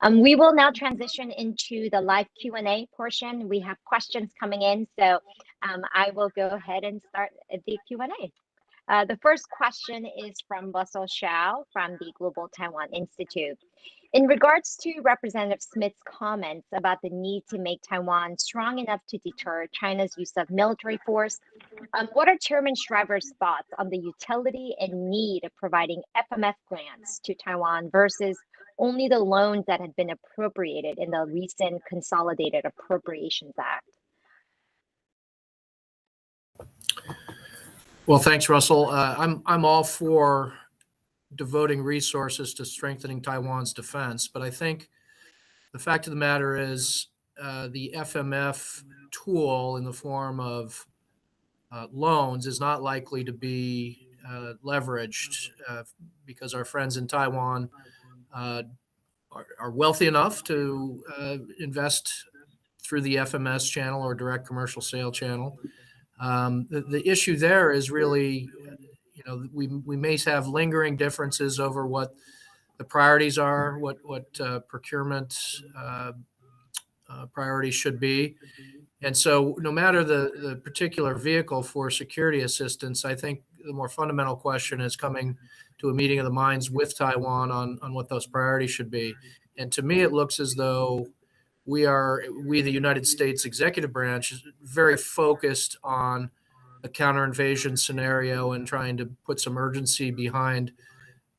We will now transition into the live Q&A portion. We have questions coming in, so I will go ahead and start the Q&A. The first question is from Russell Xiao from the Global Taiwan Institute. In regards to Representative Smith's comments about the need to make Taiwan strong enough to deter China's use of military force, what are Chairman Schriver's thoughts on the utility and need of providing FMF grants to Taiwan versus only the loans that had been appropriated in the recent Consolidated Appropriations Act? Well, thanks, Russell. I'm all for devoting resources to strengthening Taiwan's defense, but I think the fact of the matter is the FMF tool in the form of loans is not likely to be leveraged because our friends in Taiwan are wealthy enough to invest through the FMS channel or direct commercial sale channel. The issue there is really, we may have lingering differences over what the priorities are, what procurement priorities should be. And so no matter the particular vehicle for security assistance, I think the more fundamental question is coming to a meeting of the minds with Taiwan on what those priorities should be. And to me, it looks as though we, the United States executive branch, is very focused on a counter-invasion scenario and trying to put some urgency behind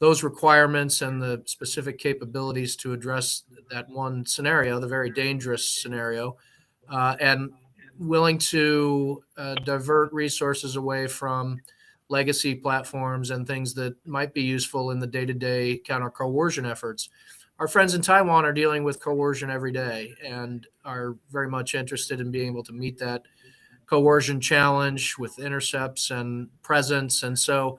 those requirements and the specific capabilities to address that one scenario, the very dangerous scenario, and willing to divert resources away from legacy platforms and things that might be useful in the day-to-day counter-coercion efforts. Our friends in Taiwan are dealing with coercion every day and are very much interested in being able to meet that coercion challenge with intercepts and presence. And so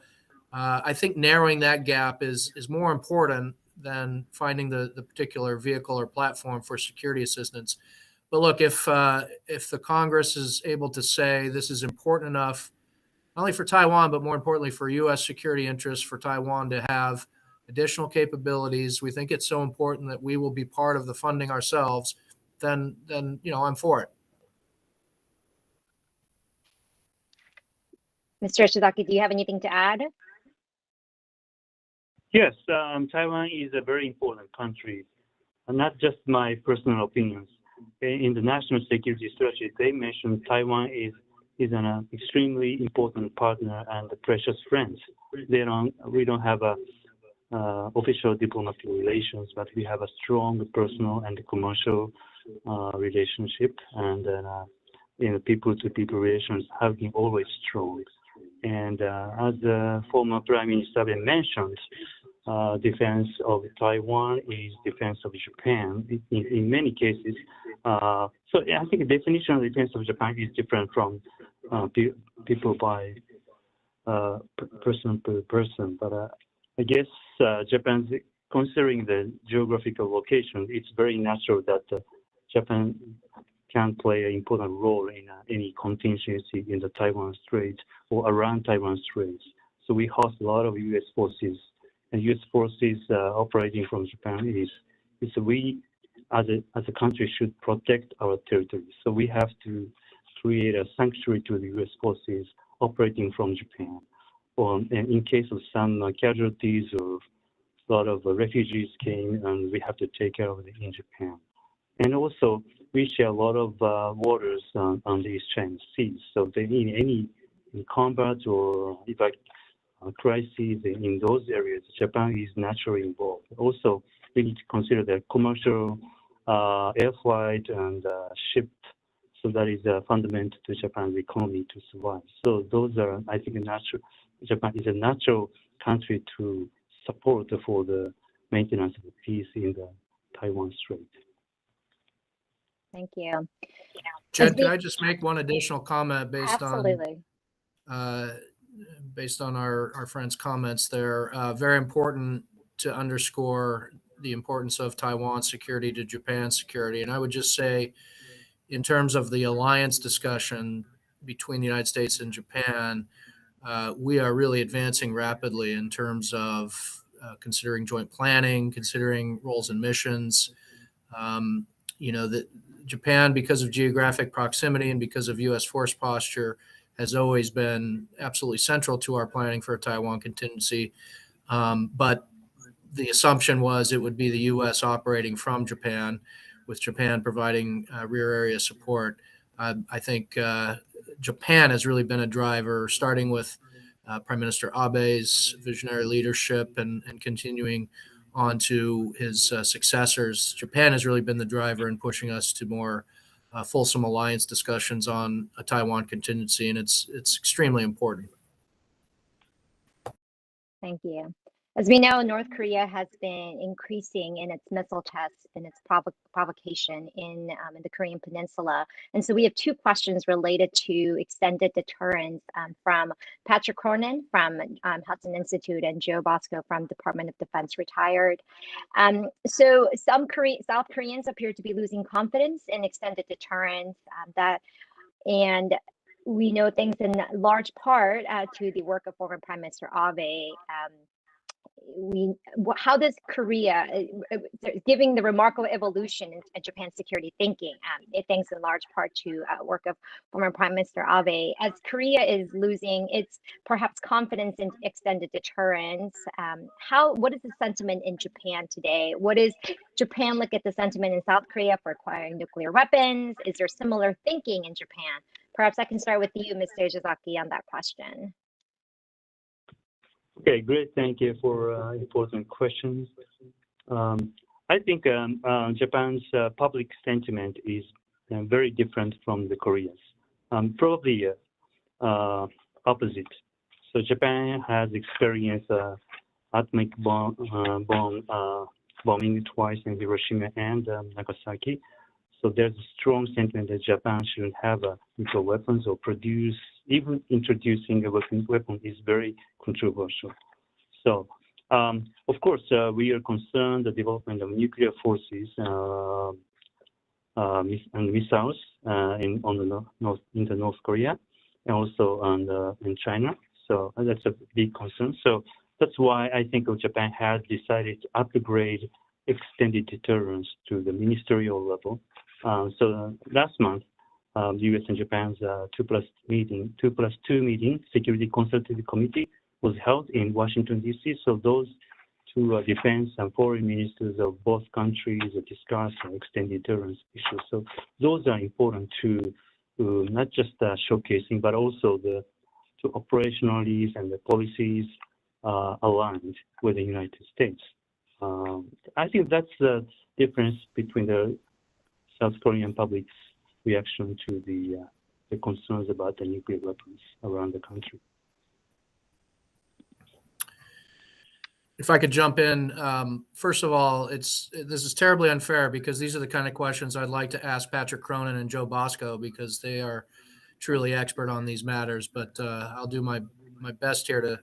I think narrowing that gap is more important than finding the particular vehicle or platform for security assistance. But look, if the Congress is able to say this is important enough, not only for Taiwan, but more importantly for U.S. security interests, for Taiwan to have additional capabilities, we think it's so important that we will be part of the funding ourselves, then I'm for it. Mr. Ishizaki, do you have anything to add? Yes, Taiwan is a very important country, and not just my personal opinions. In the national security strategy, they mentioned Taiwan is an extremely important partner and a precious friend. We don't have official diplomatic relations, but we have a strong personal and commercial relationship, and people-to-people relations have been always strong. And as the former Prime Minister mentioned, defense of Taiwan is defense of Japan in many cases. So I think the definition of defense of Japan is different from people by person per person. But I guess Japan's, considering the geographical location, it's very natural that Japan can play an important role in any contingency in the Taiwan Strait or around Taiwan Straits. So we host a lot of U.S. forces, and U.S. forces operating from Japan is we as a country should protect our territory. So we have to create a sanctuary to the U.S. forces operating from Japan. And in case of some casualties or a lot of refugees came, and we have to take care of it in Japan. And also, we share a lot of waters on the East Seas. So in combat or crises in those areas, Japan is naturally involved. Also, we need to consider the commercial air flight and ship. So that is fundamental to Japan's economy to survive. So those are, I think, natural. Japan is a natural country to support for the maintenance of peace in the Taiwan Strait. Thank you. Jen, can I just make one additional comment based Absolutely. on our friend's comments there? Very important to underscore the importance of Taiwan's security to Japan's security. And I would just say, in terms of the alliance discussion between the United States and Japan, we are really advancing rapidly in terms of considering joint planning, considering roles and missions. That Japan, because of geographic proximity and because of U.S. force posture, has always been absolutely central to our planning for a Taiwan contingency. But the assumption was it would be the U.S. operating from Japan, with Japan providing rear area support. I think Japan has really been a driver, starting with Prime Minister Abe's visionary leadership and continuing on to his successors. Japan has really been the driver in pushing us to more fulsome alliance discussions on a Taiwan contingency, and it's extremely important. Thank you. As we know, North Korea has been increasing in its missile tests and its provocation in the Korean Peninsula. And so we have two questions related to extended deterrence from Patrick Cronin from Hudson Institute and Joe Bosco from Department of Defense, retired. So South Koreans appear to be losing confidence in extended deterrence, and we know things in large part to the work of former Prime Minister Abe. How does Korea, giving the remarkable evolution in Japan's security thinking, thanks in large part to work of former Prime Minister Abe, as Korea is losing its perhaps confidence in extended deterrence, what is the sentiment in Japan today? What does Japan look at the sentiment in South Korea for acquiring nuclear weapons? Is there similar thinking in Japan? Perhaps I can start with you, Mr. Ishizaki, on that question. Okay, great. Thank you for important questions. I think Japan's public sentiment is very different from the Koreans. Probably opposite. So Japan has experienced atomic bombing twice in Hiroshima and Nagasaki. So there's a strong sentiment that Japan shouldn't have nuclear weapons or produce, even introducing a weapon is very controversial. So, of course, we are concerned the development of nuclear forces and missiles in North Korea and also in China. So that's a big concern. So that's why I think Japan has decided to upgrade extended deterrence to the ministerial level. So last month, the U.S. and Japan's 2+2 meeting, Security Consultative Committee, was held in Washington, D.C. So those two defense and foreign ministers of both countries discussed extended deterrence issues. So those are important to not just showcasing, but also to operationalize and the policies aligned with the United States. I think that's the difference between the South Korean public's reaction to the concerns about the nuclear weapons around the country. If I could jump in, first of all, this is terribly unfair because these are the kind of questions I'd like to ask Patrick Cronin and Joe Bosco because they are truly expert on these matters. But I'll do my best here to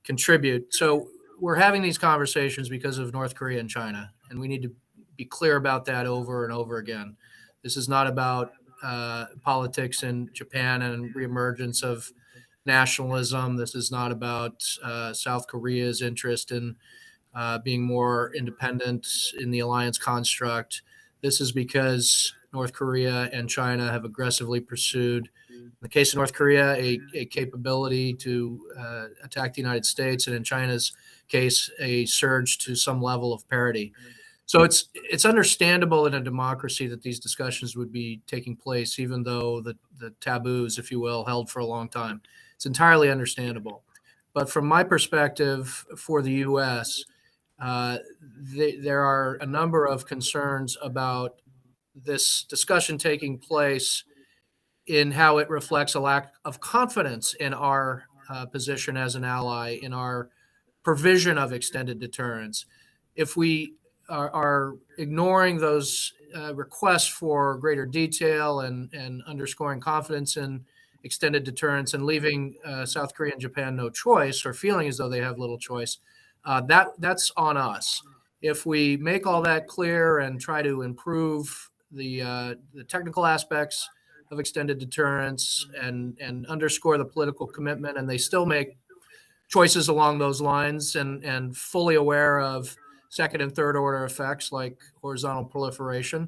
contribute. So we're having these conversations because of North Korea and China, and we need to be clear about that over and over again. This is not about politics in Japan and reemergence of nationalism. This is not about South Korea's interest in being more independent in the alliance construct. This is because North Korea and China have aggressively pursued, in the case of North Korea, a capability to attack the United States, and in China's case, a surge to some level of parity. So it's understandable in a democracy that these discussions would be taking place, even though the taboos, if you will, held for a long time. It's entirely understandable. But from my perspective, for the U.S., there are a number of concerns about this discussion taking place in how it reflects a lack of confidence in our position as an ally, in our provision of extended deterrence. If we are ignoring those requests for greater detail and underscoring confidence in extended deterrence and leaving South Korea and Japan no choice or feeling as though they have little choice, that's on us. If we make all that clear and try to improve the technical aspects of extended deterrence and underscore the political commitment, and they still make choices along those lines and fully aware of second and third order effects like horizontal proliferation,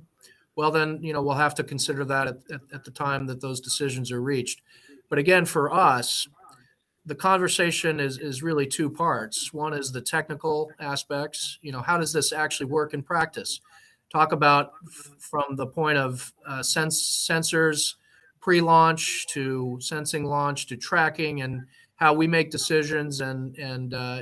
well, then, we'll have to consider that at the time that those decisions are reached. But again, for us, the conversation is really two parts. One is the technical aspects. How does this actually work in practice? Talk about from the point of sensors pre-launch to sensing launch to tracking and how we make decisions and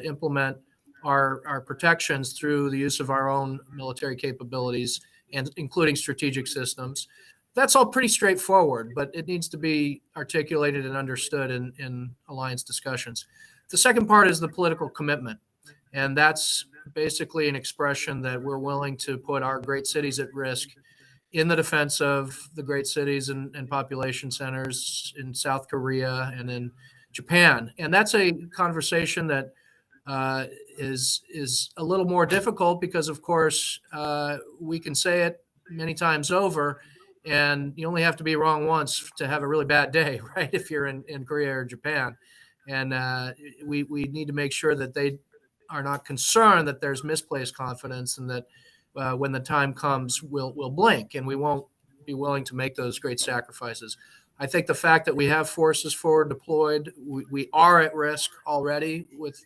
implement our protections through the use of our own military capabilities and including strategic systems. That's all pretty straightforward, but it needs to be articulated and understood in alliance discussions. The second part is the political commitment, and that's basically an expression that we're willing to put our great cities at risk in the defense of the great cities and population centers in South Korea and in Japan. And that's a conversation that is a little more difficult because, of course, we can say it many times over, and you only have to be wrong once to have a really bad day, right? If you're in Korea or Japan. And we need to make sure that they are not concerned that there's misplaced confidence and that when the time comes, we'll blink and we won't be willing to make those great sacrifices. I think the fact that we have forces forward deployed, we are at risk already with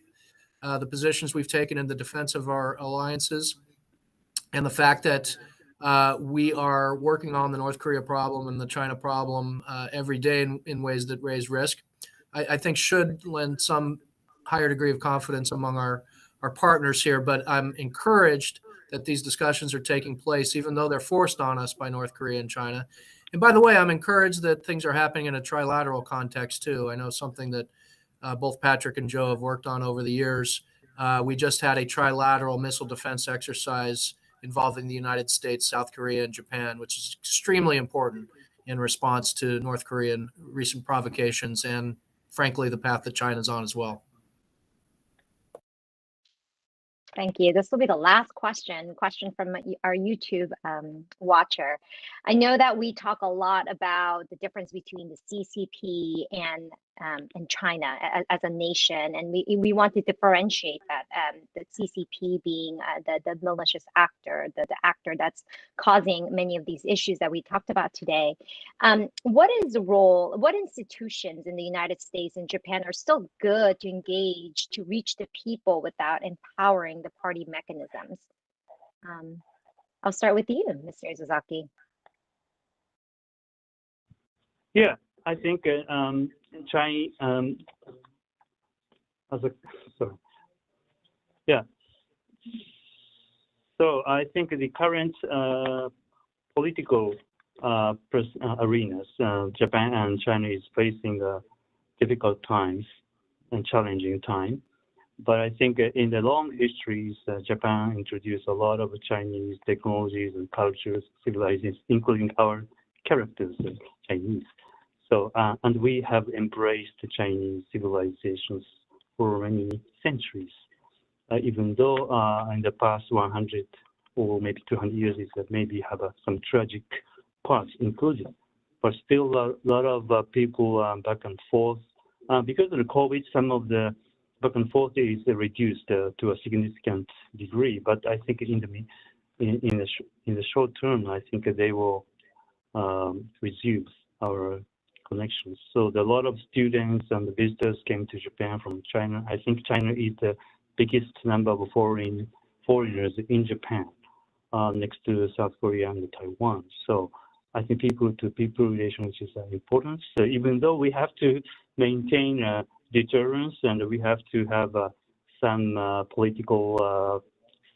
the positions we've taken in the defense of our alliances, and the fact that we are working on the North Korea problem and the China problem every day in ways that raise risk, I think should lend some higher degree of confidence among our partners here. But I'm encouraged that these discussions are taking place, even though they're forced on us by North Korea and China. And by the way, I'm encouraged that things are happening in a trilateral context too. I know something that both Patrick and Joe have worked on over the years. We just had a trilateral missile defense exercise involving the United States, South Korea, and Japan, which is extremely important in response to North Korean recent provocations and, frankly, the path that China's on as well. Thank you. This will be the last question from our YouTube watcher. I know that we talk a lot about the difference between the CCP and China as a nation, and we want to differentiate that, the CCP being the malicious actor, the actor that's causing many of these issues that we talked about today. What institutions in the United States and Japan are still good to engage to reach the people without empowering the party mechanisms? I'll start with you, Mr. Izuzaki. Yeah, I think China, So I think the current political arenas, Japan and China is facing difficult times and challenging time. But I think in the long histories, Japan introduced a lot of Chinese technologies and cultures, civilizations, including our characters, Chinese. So, and we have embraced the Chinese civilizations for many centuries, even though in the past 100 or maybe 200 years, it maybe have some tragic parts included. But still a lot of people back and forth. Because of the COVID, some of the back and forth is reduced to a significant degree. But I think in the short term, I think they will resume our connections. So a lot of students and visitors came to Japan from China. I think China is the biggest number of foreigners in Japan, next to South Korea and Taiwan. So I think people-to-people relations is important. So even though we have to maintain deterrence and we have to have some political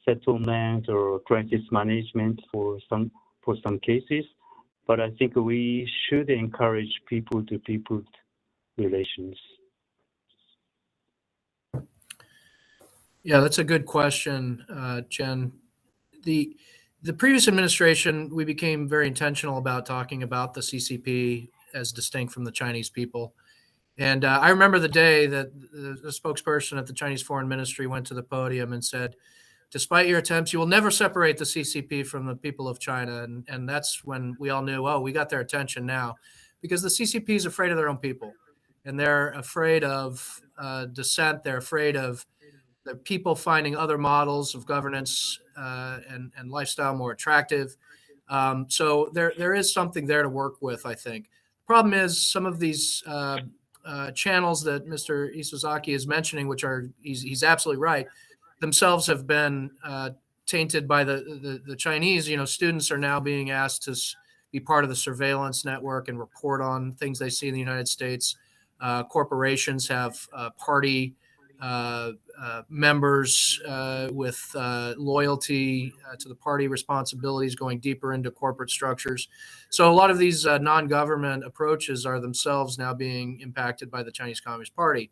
settlement or crisis management for some cases, but I think we should encourage people-to-people relations. Yeah, that's a good question, Jen. The previous administration, we became very intentional about talking about the CCP as distinct from the Chinese people. And I remember the day that the spokesperson at the Chinese Foreign Ministry went to the podium and said, despite your attempts, you will never separate the CCP from the people of China. And that's when we all knew, oh, we got their attention now, because the CCP is afraid of their own people. And they're afraid of dissent. They're afraid of the people finding other models of governance and lifestyle more attractive. So there is something there to work with, I think. The problem is some of these channels that Mr. Izuzaki is mentioning, which are, he's absolutely right, themselves have been tainted by the Chinese. You know, students are now being asked to be part of the surveillance network and report on things they see in the United States. Corporations have party members with loyalty to the party responsibilities going deeper into corporate structures. So a lot of these non-government approaches are themselves now being impacted by the Chinese Communist Party.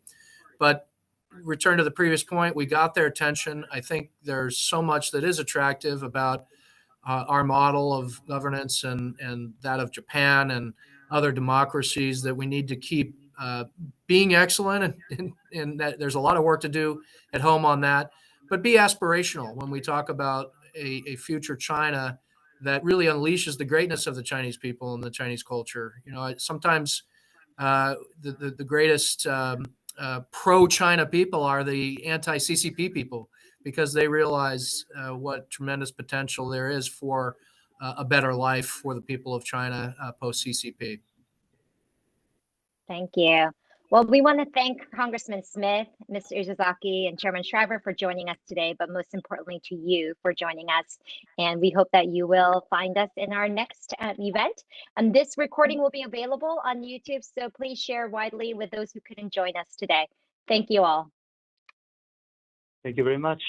But return to the previous point, we got their attention. I think there's so much that is attractive about our model of governance and that of Japan and other democracies that we need to keep being excellent, and that there's a lot of work to do at home on that, but be aspirational when we talk about a future China that really unleashes the greatness of the Chinese people and the Chinese culture. You know, sometimes the greatest pro-China people are the anti-CCP people, because they realize what tremendous potential there is for a better life for the people of China post-CCP. Thank you. Well, we want to thank Congressman Smith, Mr. Izuzaki, and Chairman Schriver for joining us today, but most importantly to you for joining us. And we hope that you will find us in our next event. And this recording will be available on YouTube, so please share widely with those who couldn't join us today. Thank you all. Thank you very much.